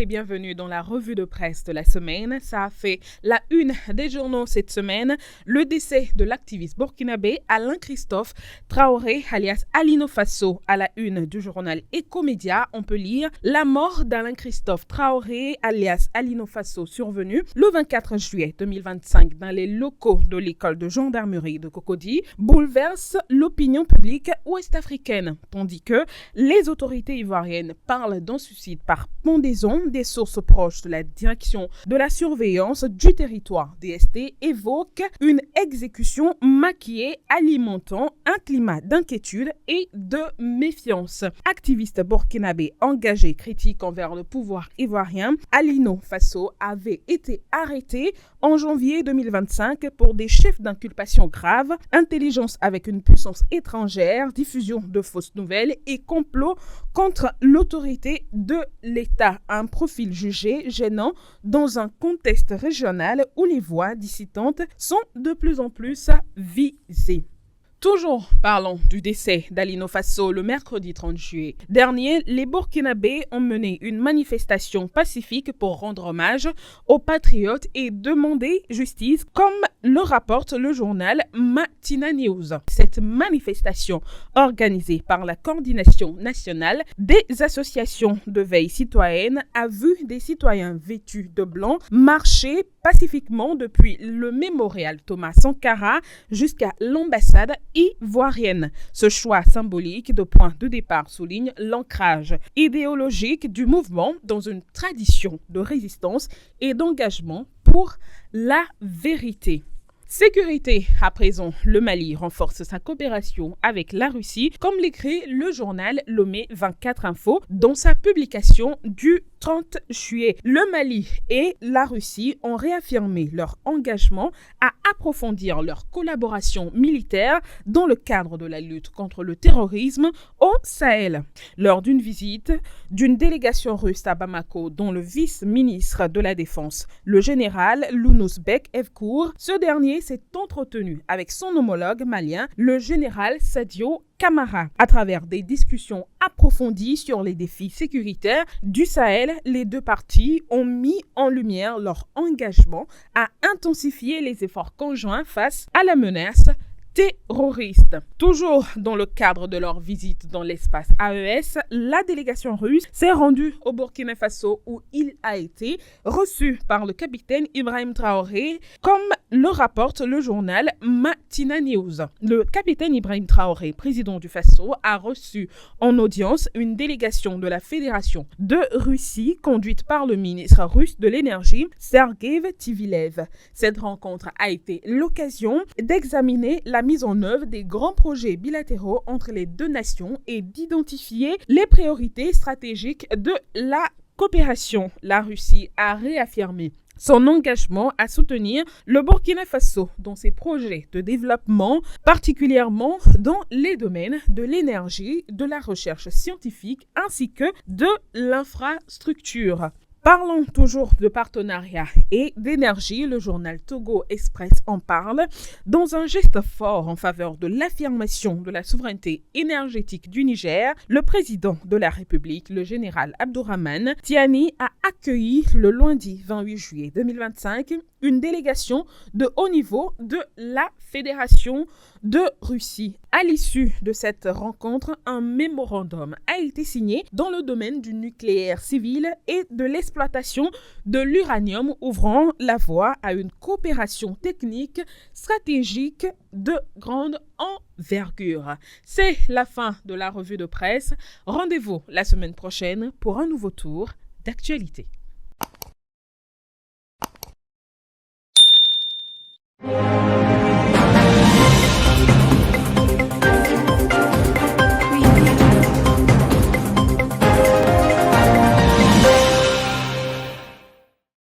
et bienvenue dans la revue de presse de la semaine. Ça a fait la une des journaux cette semaine. Le décès de l'activiste burkinabé Alain Christophe Traoré, alias Alino Fasso. À la une du journal Ecomédia, on peut lire « La mort d'Alain Christophe Traoré, alias Alino Fasso, survenue le 24 juillet 2025 dans les locaux de l'école de gendarmerie de Cocody, bouleverse l'opinion publique ouest-africaine, tandis que les autorités ivoiriennes parlent d'un suicide par pendaison. Des sources proches de la direction de la surveillance du territoire DST évoquent une exécution maquillée alimentant un climat d'inquiétude et de méfiance. Activiste burkinabé engagé critique envers le pouvoir ivoirien, Alino Fasso avait été arrêté en janvier 2025 pour des chefs d'inculpation graves, intelligence avec une puissance étrangère, diffusion de fausses nouvelles et complot contre l'autorité de l'État. Un profil jugé gênant dans un contexte régional où les voix dissidentes sont de plus en plus visées. Toujours parlons du décès d'Alino Fasso le mercredi 30 juillet dernier, les Burkinabés ont mené une manifestation pacifique pour rendre hommage aux patriotes et demander justice, comme le rapporte le journal Matina News. Cette manifestation, organisée par la coordination nationale des associations de veille citoyenne, a vu des citoyens vêtus de blanc marcher pacifiquement depuis le mémorial Thomas Sankara jusqu'à l'ambassade ivoirienne. Ce choix symbolique de point de départ souligne l'ancrage idéologique du mouvement dans une tradition de résistance et d'engagement pour la vérité. Sécurité, à présent, le Mali renforce sa coopération avec la Russie, comme l'écrit le journal Lomé 24 Info dans sa publication du 30 juillet. Le Mali et la Russie ont réaffirmé leur engagement à approfondir leur collaboration militaire dans le cadre de la lutte contre le terrorisme au Sahel. Lors d'une visite d'une délégation russe à Bamako, dont le vice-ministre de la Défense, le général Lounousbek Evkour, ce dernier s'est entretenu avec son homologue malien, le général Sadio Camara. À travers des discussions approfondies sur les défis sécuritaires du Sahel, les deux parties ont mis en lumière leur engagement à intensifier les efforts conjoints face à la menace terroristes. Toujours dans le cadre de leur visite dans l'espace AES, la délégation russe s'est rendue au Burkina Faso où il a été reçu par le capitaine Ibrahim Traoré, comme le rapporte le journal Matina News. Le capitaine Ibrahim Traoré, président du Faso, a reçu en audience une délégation de la Fédération de Russie conduite par le ministre russe de l'énergie Sergei Tivilev. Cette rencontre a été l'occasion d'examiner la mise en œuvre des grands projets bilatéraux entre les deux nations et d'identifier les priorités stratégiques de la coopération. La Russie a réaffirmé son engagement à soutenir le Burkina Faso dans ses projets de développement, particulièrement dans les domaines de l'énergie, de la recherche scientifique ainsi que de l'infrastructure. Parlons toujours de partenariat et d'énergie. Le journal Togo Express en parle. Dans un geste fort en faveur de l'affirmation de la souveraineté énergétique du Niger, le président de la République, le général Abdourahmane Tiani, a accueilli le lundi 28 juillet 2025 une délégation de haut niveau de la Fédération de Russie. À l'issue de cette rencontre, un mémorandum a été signé dans le domaine du nucléaire civil et de l'exploitation de l'uranium, ouvrant la voie à une coopération technique stratégique de grande envergure. C'est la fin de la revue de presse. Rendez-vous la semaine prochaine pour un nouveau tour d'actualité.